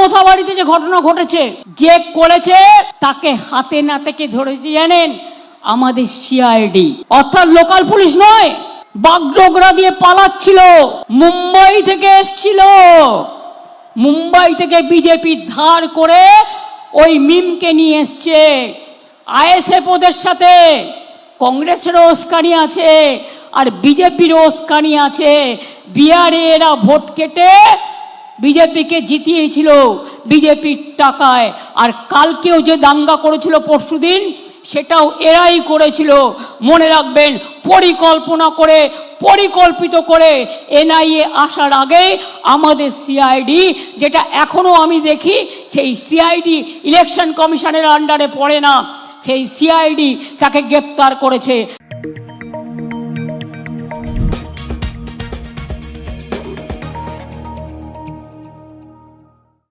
মোথাবাড়িতে যে ঘটনা ঘটেছে, যে করেছে তাকে হাতে নাতে কে ধরেছে জানেন? আমাদের সিআইডি, অর্থাৎ লোকাল পুলিশ নয়। বাগডোগরা দিয়ে পালাচ্ছিল, মুম্বাই থেকে এসছিল, মুম্বাই থেকে বিজেপি ধার করে ওই মিমকে নিয়ে এসছে। আইএসএফ ওদের সাথে, কংগ্রেসেরও উস্কানি আছে আর বিজেপিরও উস্কানি আছে। বিহারে এরা ভোট কেটে বিজেপিকে জিতিয়েছিল বিজেপির টাকায়। আর কালকেও যে দাঙ্গা করেছিল পরশুদিন, সেটাও এরাই করেছিল। মনে রাখবেন, পরিকল্পনা করে, পরিকল্পিত করে এনআইএ আসার আগে আমাদের সিআইডি, যেটা এখনো আমি দেখি সেই সিআইডি ইলেকশন কমিশনের আন্ডারে পড়ে না, সেই সিআইডি তাকে গ্রেপ্তার করেছে।